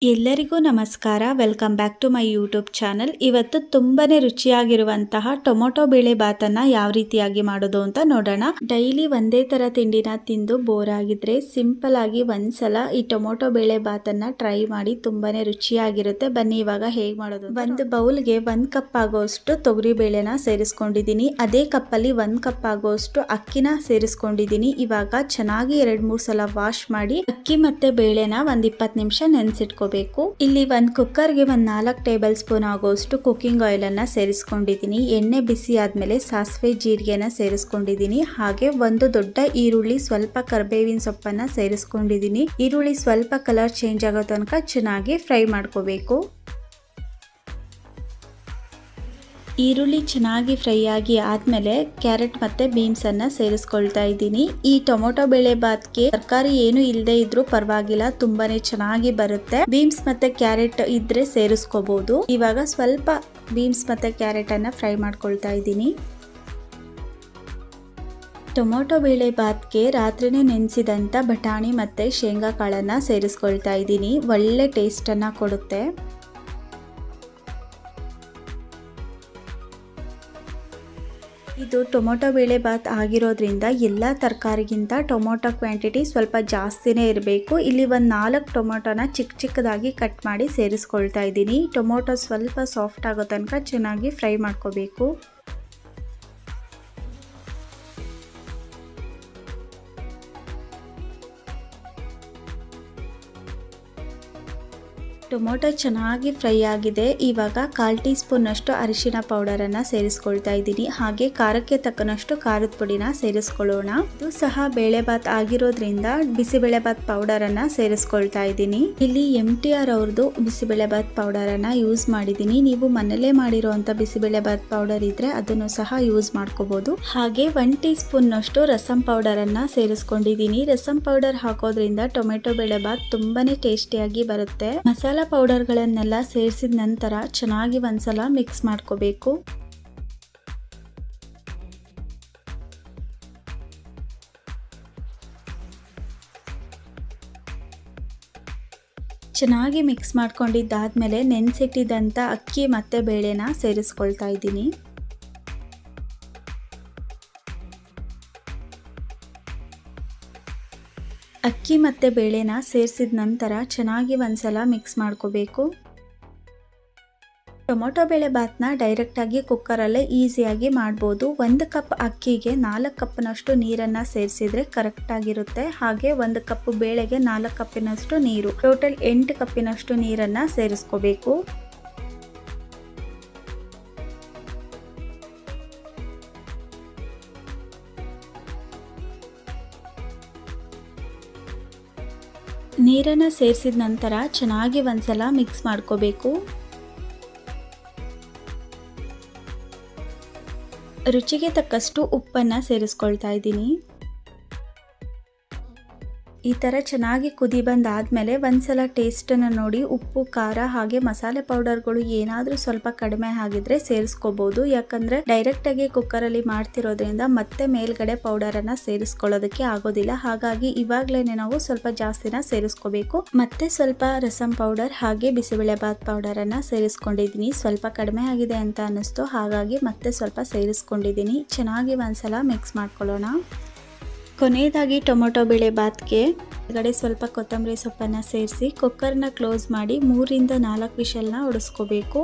ಎಲ್ಲರಿಗೂ ನಮಸ್ಕಾರ. Welcome back to my YouTube channel. ಇವತ್ತು ತುಂಬಾನೇ ರುಚಿಯಾಗಿರುವಂತಹ ಟೊಮೊಟೊ ಬೇಳೆ ಬಾತನ್ನ ಯಾವ ರೀತಿಯಾಗಿ ಮಾಡೋದು ಅಂತ ನೋಡೋಣ. ಡೈಲಿ ಒಂದೇ ತರ ತಿಂಡಿನ ತಿಂದು ಬೋರ್ ಆಗಿದ್ರೆ ಸಿಂಪಲ್ ಆಗಿ ಒಂದ್ಸಲ ಈ ಟೊಮೊಟೊ ಬೇಳೆ ಬಾತನ್ನ ಟ್ರೈ ಮಾಡಿ. ತುಂಬಾನೇ ರುಚಿಯಾಗಿರುತ್ತೆ. ಬನ್ನಿ ಇವಾಗ ಹೇಗ್ ಮಾಡೋದು. ಒಂದು ಬೌಲ್ಗೆ 1 ಕಪ್ ಆಗೋಷ್ಟು ತೊಗರಿ ಬೇಳೆನ ಸೇರಿಸ್ಕೊಂಡಿದೀನಿ. ಅದೇ ಕಪ್ಪಲ್ಲಿ 1 ಕಪ್ ಆಗೋಷ್ಟು ಅಕ್ಕಿನ ಸೇರಿಸ್ಕೊಂಡಿದೀನಿ. ಇವಾಗ ಚೆನ್ನಾಗಿ 2-3 ಸಲ ವಾಶ್ ಮಾಡಿ ಅಕ್ಕಿ ಮತ್ತೆ ಬೇಳೆನ ಒಂದ್ 20 ನಿಮಿಷ ನೆನ್ಸಿಟ್ಕೋಬೇಕು. ಇಲ್ಲಿ ಒಂದು ಕುಕ್ಕರ್ಗೆ 4 ಟೇಬಲ್ ಸ್ಪೂನ್ ಆಗೋಷ್ಟು ಕುಕಿಂಗ್ ಆಯಿಲ್ ಅನ್ನ ಸೇರಿಸ್ಕೊಂಡಿದ್ದೀನಿ. ಎಣ್ಣೆ ಬಿಸಿ ಆದ್ಮೇಲೆ ಸಾಸಿವೆ ಜೀರಿಗೆನ ಸೇರಿಸ್ಕೊಂಡಿದ್ದೀನಿ. ಹಾಗೆ ಒಂದು ದೊಡ್ಡ ಈರುಳ್ಳಿ, ಸ್ವಲ್ಪ ಕರಿಬೇವಿನ ಸೊಪ್ಪನ್ನ ಸೇರಿಸ್ಕೊಂಡಿದ್ದೀನಿ. ಈರುಳ್ಳಿ ಸ್ವಲ್ಪ ಕಲರ್ ಚೇಂಜ್ ಆಗೋ ತನಕ ಚೆನ್ನಾಗಿ ಫ್ರೈ ಮಾಡ್ಕೋಬೇಕು. ಈರುಳ್ಳಿ ಚೆನ್ನಾಗಿ ಫ್ರೈ ಆಗಿ ಆದ್ಮೇಲೆ ಕ್ಯಾರೆಟ್ ಮತ್ತೆ ಬೀನ್ಸ್ ಅನ್ನ ಸೇರಿಸ್ಕೊಳ್ತಾ ಇದ್ದೀನಿ. ಈ ಟೊಮೊಟೊ ಬೇಳೆ ಬಾತ್ಗೆ ತರಕಾರಿ ಏನು ಇಲ್ಲದೆ ಇದ್ರೂ ಪರವಾಗಿಲ್ಲ, ತುಂಬಾನೇ ಚೆನ್ನಾಗಿ ಬರುತ್ತೆ. ಬೀನ್ಸ್ ಮತ್ತೆ ಕ್ಯಾರೆಟ್ ಇದ್ರೆ ಸೇರಿಸ್ಕೋಬಹುದು. ಇವಾಗ ಸ್ವಲ್ಪ ಬೀನ್ಸ್ ಮತ್ತೆ ಕ್ಯಾರೆಟ್ ಅನ್ನ ಫ್ರೈ ಮಾಡ್ಕೊಳ್ತಾ ಇದ್ದೀನಿ. ಟೊಮೊಟೊ ಬೇಳೆ ಬಾತ್ಗೆ ರಾತ್ರಿನೇ ನೆನೆಸಿದಂತ ಬಟಾಣಿ ಮತ್ತೆ ಶೇಂಗಾ ಕಾಳನ್ನ ಸೇರಿಸ್ಕೊಳ್ತಾ ಇದ್ದೀನಿ. ಒಳ್ಳೆ ಟೇಸ್ಟ್ ಅನ್ನ ಕೊಡುತ್ತೆ. ಇದು ಟೊಮೊಟೊ ಬೇಳೆ ಬಾತ್ ಆಗಿರೋದ್ರಿಂದ ಎಲ್ಲ ತರಕಾರಿಗಿಂತ ಟೊಮೊಟೊ ಕ್ವಾಂಟಿಟಿ ಸ್ವಲ್ಪ ಜಾಸ್ತಿನೇ ಇರಬೇಕು. ಇಲ್ಲಿ ಒಂದು 4 ಟೊಮೊಟೊನ ಚಿಕ್ಕದಾಗಿ ಕಟ್ ಮಾಡಿ ಸೇರಿಸ್ಕೊಳ್ತಾ ಇದ್ದೀನಿ. ಟೊಮೊಟೊ ಸ್ವಲ್ಪ ಸಾಫ್ಟ್ ಆಗೋ ತನಕ ಚೆನ್ನಾಗಿ ಫ್ರೈ ಮಾಡ್ಕೋಬೇಕು. ಟೊಮೊಟೊ ಚೆನ್ನಾಗಿ ಫ್ರೈ ಆಗಿದೆ. ಇವಾಗ 1/4 ಟೀ ಸ್ಪೂನ್ ಅಷ್ಟು ಅರಿಶಿನ ಪೌಡರ್ ಅನ್ನ ಸೇರಿಸ್ಕೊಳ್ತಾ ಇದ್ದೀನಿ. ಹಾಗೆ ಖಾರಕ್ಕೆ ತಕ್ಕನಷ್ಟು ಖಾರದ ಪುಡಿನ ಸೇರಿಸ್ಕೊಳ್ಳೋಣ. ಇದು ಸಹ ಬೇಳೆ ಬಾತ್ ಆಗಿರೋದ್ರಿಂದ ಬಿಸಿಬೇಳೆ ಬಾತ್ ಪೌಡರ್ ಅನ್ನ ಸೇರಿಸ್ಕೊಳ್ತಾ ಇದ್ದೀನಿ. ಇಲ್ಲಿ MTR ಅವ್ರದ್ದು ಬಿಸಿಬೇಳೆ ಬಾತ್ ಪೌಡರ್ ಅನ್ನ ಯೂಸ್ ಮಾಡಿದ್ದೀನಿ. ನೀವು ಮನೇಲೆ ಮಾಡಿರುವಂತ ಬಿಸಿಬೇಳೆ ಬಾತ್ ಪೌಡರ್ ಇದ್ರೆ ಅದನ್ನು ಸಹ ಯೂಸ್ ಮಾಡ್ಕೋಬಹುದು. ಹಾಗೆ 1 ಟೀ ಸ್ಪೂನ್ ಅಷ್ಟು ರಸಂ ಪೌಡರ್ ಅನ್ನ ಸೇರಿಸ್ಕೊಂಡಿದ್ದೀನಿ. ರಸಂ ಪೌಡರ್ ಹಾಕೋದ್ರಿಂದ ಟೊಮೆಟೊ ಬೇಳೆ ಬಾತ್ ತುಂಬಾನೇ ಟೇಸ್ಟಿಯಾಗಿ ಬರುತ್ತೆ. ಮಸಾಲಾ ಪೌಡರ್ ಗಳನ್ನೆಲ್ಲ ಸೇರಿಸಿದ ನಂತರ ಚೆನ್ನಾಗಿ ಒಂದ್ಸಲ ಮಿಕ್ಸ್ ಮಾಡ್ಕೋಬೇಕು. ಚೆನ್ನಾಗಿ ಮಿಕ್ಸ್ ಮಾಡ್ಕೊಂಡಿದ್ದಾದ್ಮೇಲೆ ನೆನೆಸಿಟ್ಟಿದ್ದಂತ ಅಕ್ಕಿ ಮತ್ತೆ ಬೇಳೆನ ಸೇರಿಸ್ಕೊಳ್ತಾ ಇದ್ದೀನಿ. ಅಕ್ಕಿ ಮತ್ತು ಬೇಳೆನ ಸೇರಿಸಿದ ನಂತರ ಚೆನ್ನಾಗಿ ಒಂದ್ಸಲ ಮಿಕ್ಸ್ ಮಾಡ್ಕೋಬೇಕು. ಟೊಮೊಟೊ ಬೇಳೆ ಬಾತ್ನ ಡೈರೆಕ್ಟಾಗಿ ಕುಕ್ಕರಲ್ಲೇ ಈಸಿಯಾಗಿ ಮಾಡ್ಬೋದು. 1 ಕಪ್ ಅಕ್ಕಿಗೆ 4 ಕಪ್ನಷ್ಟು ನೀರನ್ನು ಸೇರಿಸಿದ್ರೆ ಕರೆಕ್ಟಾಗಿರುತ್ತೆ. ಹಾಗೆ 1 ಕಪ್ ಬೇಳೆಗೆ 4 ಕಪ್ಪಿನಷ್ಟು ನೀರು, ಟೋಟಲ್ 8 ಕಪ್ಪಿನಷ್ಟು ನೀರನ್ನು ಸೇರಿಸ್ಕೋಬೇಕು. ನೀರನ್ನು ಸೇರಿಸಿದ ನಂತರ ಚೆನ್ನಾಗಿ ಒಂದ್ಸಲ ಮಿಕ್ಸ್ ಮಾಡ್ಕೋಬೇಕು. ರುಚಿಗೆ ತಕ್ಕಷ್ಟು ಉಪ್ಪನ್ನು ಸೇರಿಸ್ಕೊಳ್ತಾ ಇದ್ದೀನಿ. ಈ ಥರ ಚೆನ್ನಾಗಿ ಕುದಿ ಬಂದಾದ್ಮೇಲೆ ಒಂದ್ಸಲ ಟೇಸ್ಟನ್ನು ನೋಡಿ ಉಪ್ಪು, ಖಾರ ಹಾಗೆ ಮಸಾಲೆ ಪೌಡರ್ಗಳು ಏನಾದರೂ ಸ್ವಲ್ಪ ಕಡಿಮೆ ಆಗಿದ್ರೆ ಸೇರಿಸ್ಕೋಬಹುದು. ಯಾಕಂದರೆ ಡೈರೆಕ್ಟಾಗಿ ಕುಕ್ಕರಲ್ಲಿ ಮಾಡ್ತಿರೋದ್ರಿಂದ ಮತ್ತೆ ಮೇಲ್ಗಡೆ ಪೌಡರನ್ನು ಸೇರಿಸ್ಕೊಳ್ಳೋದಕ್ಕೆ ಆಗೋದಿಲ್ಲ. ಹಾಗಾಗಿ ಇವಾಗಲೇ ನಾವು ಸ್ವಲ್ಪ ಜಾಸ್ತಿನ ಸೇರಿಸ್ಕೋಬೇಕು. ಮತ್ತೆ ಸ್ವಲ್ಪ ರಸಂ ಪೌಡರ್ ಹಾಗೆ ಬಿಸಿಬೇಳೆ ಬಾತ್ ಪೌಡರನ್ನು ಸೇರಿಸ್ಕೊಂಡಿದ್ದೀನಿ. ಸ್ವಲ್ಪ ಕಡಿಮೆ ಆಗಿದೆ ಅಂತ ಅನ್ನಿಸ್ತು, ಹಾಗಾಗಿ ಮತ್ತೆ ಸ್ವಲ್ಪ ಸೇರಿಸ್ಕೊಂಡಿದ್ದೀನಿ. ಚೆನ್ನಾಗಿ ಒಂದ್ಸಲ ಮಿಕ್ಸ್ ಮಾಡ್ಕೊಳ್ಳೋಣ. ಕೊನೆಯದಾಗಿ ಟೊಮೊಟೊ ಬೇಳೆ ಬಾತ್ಗೆ ಒಳಗಡೆ ಸ್ವಲ್ಪ ಕೊತ್ತಂಬರಿ ಸೊಪ್ಪನ್ನು ಸೇರಿಸಿ ಕುಕ್ಕರ್ನ ಕ್ಲೋಸ್ ಮಾಡಿ 3-4 ವಿಷಲ್ನ ಹೊಡೆಸ್ಕೋಬೇಕು.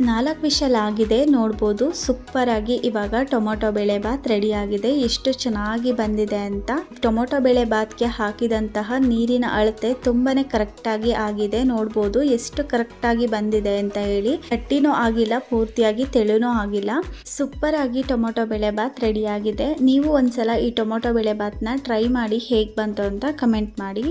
4 ವಿಷಲ್ ಆಗಿದೆ ನೋಡ್ಬೋದು. ಸೂಪರ್ ಆಗಿ ಇವಾಗ ಟೊಮೊಟೊ ಬೇಳೆ ಬಾತ್ ರೆಡಿ ಆಗಿದೆ. ಎಷ್ಟು ಚೆನ್ನಾಗಿ ಬಂದಿದೆ ಅಂತ. ಟೊಮೊಟೊ ಬೇಳೆ ಬಾತ್ಗೆ ಹಾಕಿದಂತಹ ನೀರಿನ ಅಳತೆ ತುಂಬಾನೇ ಕರೆಕ್ಟಾಗಿ ಆಗಿದೆ. ನೋಡ್ಬೋದು ಎಷ್ಟು ಕರೆಕ್ಟಾಗಿ ಬಂದಿದೆ ಅಂತ ಹೇಳಿ. ಗಟ್ಟಿನೂ ಆಗಿಲ್ಲ, ಪೂರ್ತಿಯಾಗಿ ತೆಳುನೂ ಆಗಿಲ್ಲ. ಸೂಪರ್ ಆಗಿ ಟೊಮೊಟೊ ಬೇಳೆ ಬಾತ್ ರೆಡಿ ಆಗಿದೆ. ನೀವು ಒಂದ್ಸಲ ಈ ಟೊಮೊಟೊ ಬೇಳೆ ಬಾತ್ನ ಟ್ರೈ ಮಾಡಿ ಹೇಗೆ ಬಂತು ಅಂತ ಕಮೆಂಟ್ ಮಾಡಿ.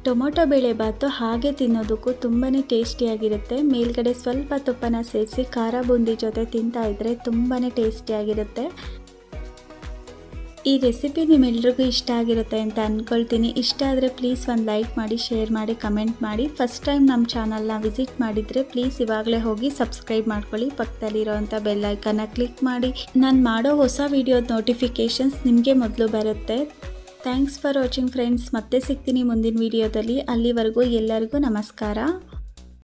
ಟೊಮೊಟೊ ಬೇಳೆ ಬಾತು ಹಾಗೆ ತಿನ್ನೋದಕ್ಕೂ ತುಂಬಾನೇ ಟೇಸ್ಟಿಯಾಗಿರುತ್ತೆ. ಮೇಲ್ಗಡೆ ಸ್ವಲ್ಪ ತುಪ್ಪನ ಸೇರಿಸಿ ಖಾರ ಬೂಂದಿ ಜೊತೆ ತಿಂತಾ ಇದ್ರೆ ತುಂಬಾನೇ ಟೇಸ್ಟಿಯಾಗಿರುತ್ತೆ. ಈ ರೆಸಿಪಿ ನಿಮ್ಮೆಲ್ರಿಗೂ ಇಷ್ಟ ಆಗಿರುತ್ತೆ ಅಂತ ಅಂದ್ಕೊಳ್ತೀನಿ. ಇಷ್ಟ ಆದರೆ ಪ್ಲೀಸ್ ಒಂದು ಲೈಕ್ ಮಾಡಿ, ಶೇರ್ ಮಾಡಿ, ಕಮೆಂಟ್ ಮಾಡಿ. ಫಸ್ಟ್ ಟೈಮ್ ನಮ್ಮ ಚಾನಲ್ನ ವಿಸಿಟ್ ಮಾಡಿದರೆ ಪ್ಲೀಸ್ ಇವಾಗಲೇ ಹೋಗಿ ಸಬ್ಸ್ಕ್ರೈಬ್ ಮಾಡ್ಕೊಳ್ಳಿ. ಪಕ್ಕದಲ್ಲಿರೋವಂಥ ಬೆಲ್ ಐಕನ್ನ ಕ್ಲಿಕ್ ಮಾಡಿ. ನಾನು ಮಾಡೋ ಹೊಸ ವಿಡಿಯೋದ ನೋಟಿಫಿಕೇಷನ್ಸ್ ನಿಮಗೆ ಮೊದಲು ಬರುತ್ತೆ. Thanks for watching friends. ಮತ್ತೆ ಸಿಗ್ತೀನಿ ಮುಂದಿನ ವಿಡಿಯೋದಲ್ಲಿ. ಅಲ್ಲಿವರೆಗೂ ಎಲ್ಲರಿಗೂ ನಮಸ್ಕಾರ.